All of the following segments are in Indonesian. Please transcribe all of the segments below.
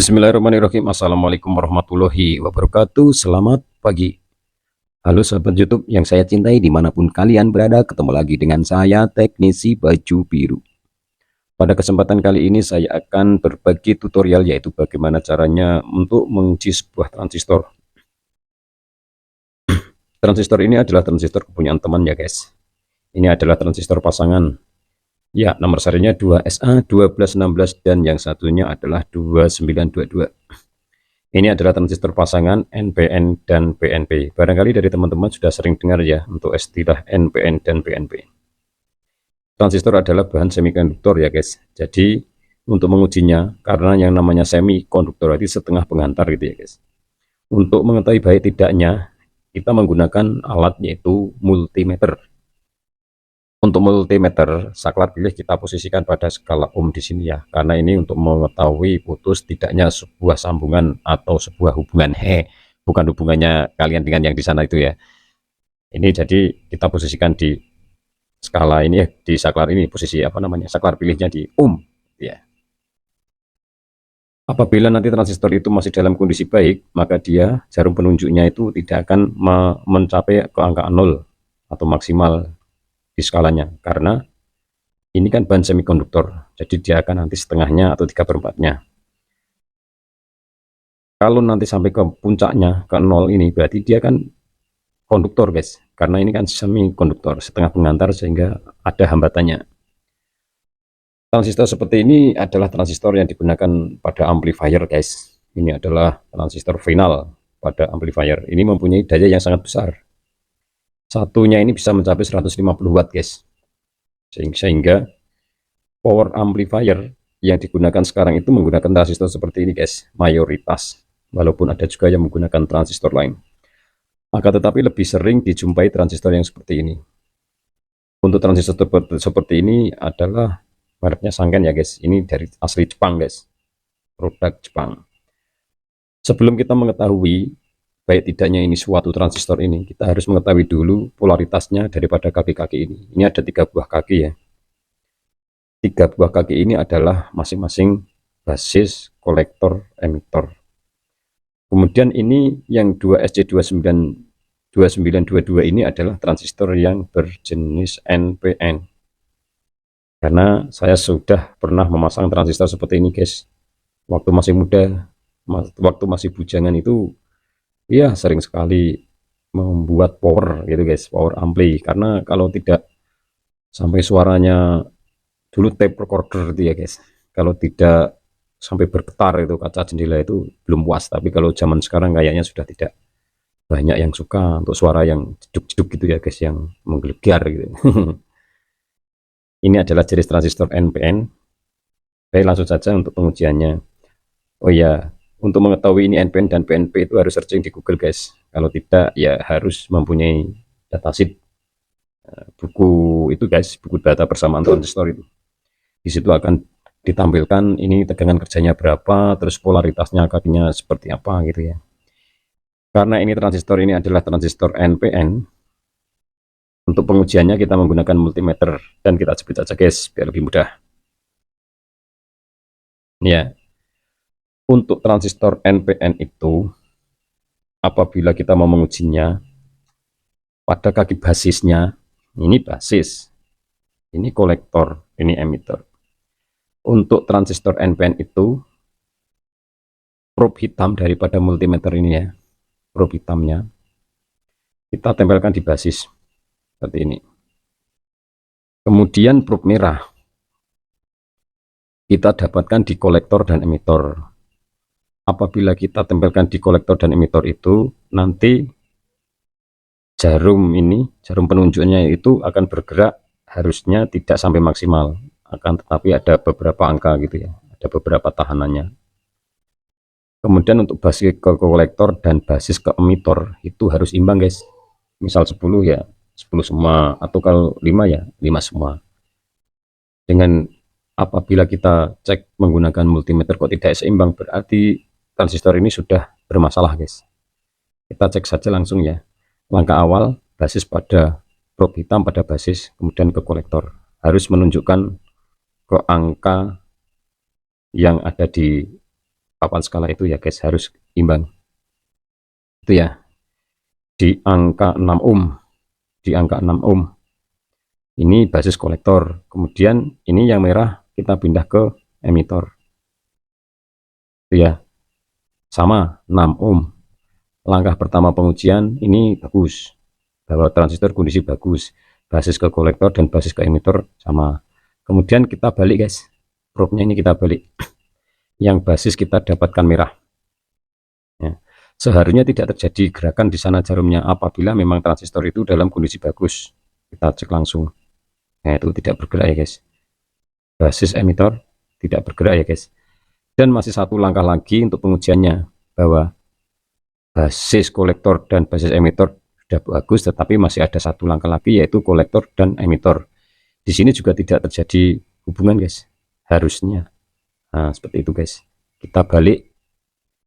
Bismillahirrahmanirrahim. Assalamualaikum warahmatullahi wabarakatuh. Selamat pagi. Halo sahabat YouTube yang saya cintai dimanapun kalian berada. Ketemu lagi dengan saya, teknisi baju biru. Pada kesempatan kali ini saya akan berbagi tutorial, yaitu bagaimana caranya untuk menguji sebuah transistor. Transistor ini adalah transistor kepunyaan teman ya guys. Ini adalah transistor pasangan. Ya, nomor serinya 2SA1216 dan yang satunya adalah 2922. Ini adalah transistor pasangan NPN dan PNP. Barangkali dari teman-teman sudah sering dengar ya untuk istilah NPN dan PNP. Transistor adalah bahan semikonduktor ya guys. Jadi untuk mengujinya, karena yang namanya semikonduktor itu setengah pengantar gitu ya guys. Untuk mengetahui baik tidaknya, kita menggunakan alat yaitu multimeter. Untuk multimeter, saklar pilih kita posisikan pada skala ohm di sini ya, karena ini untuk mengetahui putus tidaknya sebuah sambungan atau sebuah hubungan. Bukan hubungannya kalian dengan yang di sana itu ya. Ini jadi kita posisikan di skala ini ya, di saklar ini posisi apa namanya, saklar pilihnya di ohm ya. Apabila nanti transistor itu masih dalam kondisi baik, maka dia jarum penunjuknya itu tidak akan mencapai ke angka 0 atau maksimal di skalanya, karena ini kan bahan semikonduktor, jadi dia akan nanti setengahnya atau 3/4-nya. Kalau nanti sampai ke puncaknya ke 0 ini berarti dia kan konduktor guys, karena ini kan semikonduktor setengah pengantar sehingga ada hambatannya. Transistor seperti ini adalah transistor yang digunakan pada amplifier guys. Ini adalah transistor final pada amplifier. Ini mempunyai daya yang sangat besar. Satunya ini bisa mencapai 150 watt guys. Sehingga power amplifier yang digunakan sekarang itu menggunakan transistor seperti ini guys, mayoritas. Walaupun ada juga yang menggunakan transistor lain. Maka tetapi lebih sering dijumpai transistor yang seperti ini. Untuk transistor seperti ini adalah mereknya Sanken ya guys. Ini dari asli Jepang guys, produk Jepang. Sebelum kita mengetahui baik tidaknya ini suatu transistor ini, kita harus mengetahui dulu polaritasnya daripada kaki-kaki ini. Ini ada 3 buah kaki ya. 3 buah kaki ini adalah masing-masing basis, kolektor, emitor. Kemudian ini yang 2SC2922 ini adalah transistor yang berjenis NPN. Karena saya sudah pernah memasang transistor seperti ini guys. Waktu masih muda, waktu masih bujangan itu ya sering sekali membuat power gitu guys, power ampli, karena kalau tidak sampai suaranya dulu tape recorder itu ya guys, kalau tidak sampai bergetar itu kaca jendela itu belum puas. Tapi kalau zaman sekarang kayaknya sudah tidak banyak yang suka untuk suara yang jeduk-jeduk gitu ya guys, yang menggelegar gitu. Ini adalah jenis transistor NPN. Baik, langsung saja untuk pengujiannya. Oh ya, untuk mengetahui ini NPN dan PNP itu harus searching di Google guys. Kalau tidak ya harus mempunyai datasheet, buku itu guys, buku data persamaan transistor itu. Di situ akan ditampilkan ini tegangan kerjanya berapa, terus polaritasnya kakinya seperti apa gitu ya. Karena ini transistor ini adalah transistor NPN, untuk pengujiannya kita menggunakan multimeter dan kita jepit aja guys biar lebih mudah. Ya. Untuk transistor NPN itu, apabila kita mau mengujinya, pada kaki basisnya, ini basis, ini kolektor, ini emitter. Untuk transistor NPN itu, probe hitam daripada multimeter ini ya, probe hitamnya, kita tempelkan di basis, seperti ini. Kemudian probe merah, kita dapatkan di kolektor dan emitor. Apabila kita tempelkan di kolektor dan emitor itu, nanti jarum penunjuknya itu akan bergerak, harusnya tidak sampai maksimal, akan tetapi ada beberapa angka gitu ya, ada beberapa tahanannya. Kemudian untuk basis ke kolektor dan basis ke emitor itu harus imbang guys. Misal 10 ya 10 semua, atau kalau 5 ya 5 semua. Dengan apabila kita cek menggunakan multimeter kok tidak seimbang, berarti transistor ini sudah bermasalah guys. Kita cek saja langsung ya. Langkah awal, basis pada probe hitam pada basis, kemudian ke kolektor, harus menunjukkan ke angka yang ada di papan skala itu ya guys harus imbang. Itu ya. Di angka 6 ohm. Di angka 6 ohm. Ini basis kolektor. Kemudian ini yang merah kita pindah ke emitor. Itu ya. Sama 6 ohm. Langkah pertama pengujian ini bagus. Bahwa transistor kondisi bagus. Basis ke kolektor dan basis ke emitor sama. Kemudian kita balik guys. Probe-nya ini kita balik. Yang basis kita dapatkan merah. Ya. Seharusnya tidak terjadi gerakan di sana jarumnya apabila memang transistor itu dalam kondisi bagus. Kita cek langsung. Nah, itu tidak bergerak ya guys. Basis emitor tidak bergerak ya guys. Dan masih satu langkah lagi untuk pengujiannya, bahwa basis kolektor dan basis emitor sudah bagus, tetapi masih ada satu langkah lagi, yaitu kolektor dan emitor. Di sini juga tidak terjadi hubungan guys, harusnya. Nah, seperti itu guys. Kita balik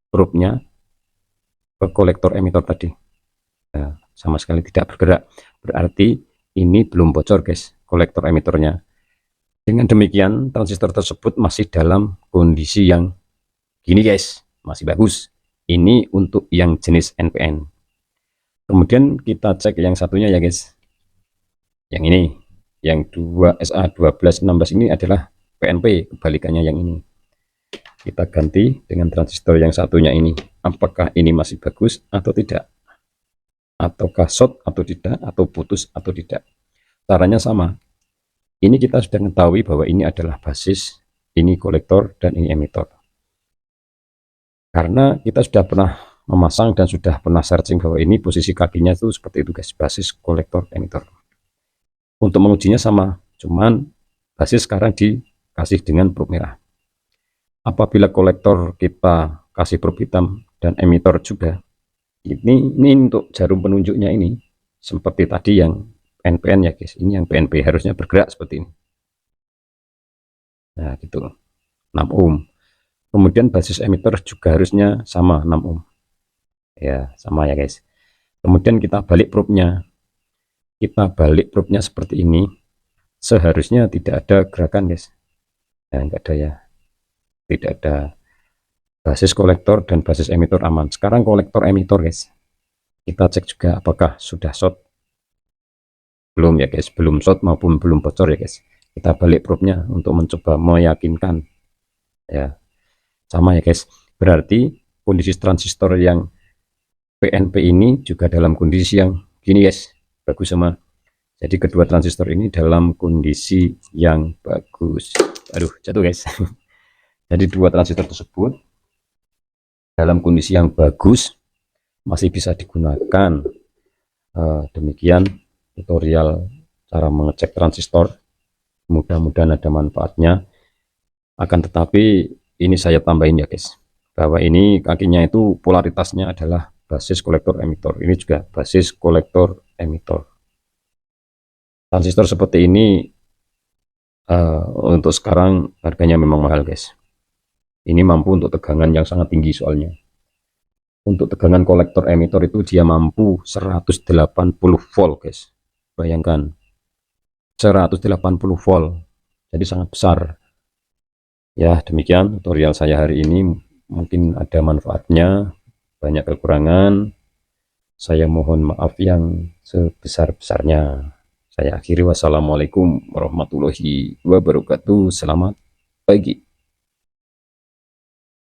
probe-nya ke kolektor emitor tadi. Nah, sama sekali tidak bergerak. Berarti ini belum bocor guys, kolektor emitornya. Dengan demikian transistor tersebut masih dalam kondisi yang gini guys, masih bagus. Ini untuk yang jenis NPN. Kemudian kita cek yang satunya ya guys. Yang ini, yang 2SA1216 ini adalah PNP, kebalikannya yang ini. Kita ganti dengan transistor yang satunya ini. Apakah ini masih bagus atau tidak? Ataukah short atau tidak, atau putus atau tidak? Caranya sama. Ini kita sudah mengetahui bahwa ini adalah basis, ini kolektor, dan ini emitor. Karena kita sudah pernah memasang dan sudah pernah searching bahwa ini posisi kakinya itu seperti itu guys, basis, kolektor, emitor. Untuk mengujinya sama, cuman basis sekarang dikasih dengan probe merah. Apabila kolektor kita kasih probe hitam dan emitor juga, ini untuk jarum penunjuknya ini seperti tadi yang NPN ya guys, ini yang PNP harusnya bergerak seperti ini. Nah gitu, 6 ohm. Kemudian basis emitor juga harusnya sama 6 ohm. Ya sama ya guys. Kemudian kita balik probe-nya. Kita balik probe-nya seperti ini. Seharusnya tidak ada gerakan guys. Ya enggak ada ya. Tidak ada. Basis kolektor dan basis emitor aman. Sekarang kolektor emitor guys. Kita cek juga apakah sudah short. Belum ya guys, belum short maupun belum bocor ya guys. Kita balik probe-nya untuk mencoba meyakinkan. Ya, sama ya guys. Berarti kondisi transistor yang PNP ini juga dalam kondisi yang gini guys, bagus sama. Jadi kedua transistor ini dalam kondisi yang bagus. Aduh, jatuh guys. Jadi dua transistor tersebut dalam kondisi yang bagus, masih bisa digunakan. Demikian tutorial cara mengecek transistor. Mudah-mudahan ada manfaatnya. Akan tetapi ini saya tambahin ya guys, bahwa ini kakinya itu polaritasnya adalah basis kolektor emitor. Ini juga basis kolektor emitor. Transistor seperti ini untuk sekarang harganya memang mahal guys. Ini mampu untuk tegangan yang sangat tinggi soalnya. Untuk tegangan kolektor emitor itu dia mampu 180 volt guys. Bayangkan 180 volt. Jadi sangat besar. Ya, demikian tutorial saya hari ini. Mungkin ada manfaatnya, banyak kekurangan. Saya mohon maaf yang sebesar-besarnya. Saya akhiri, wassalamualaikum warahmatullahi wabarakatuh. Selamat pagi.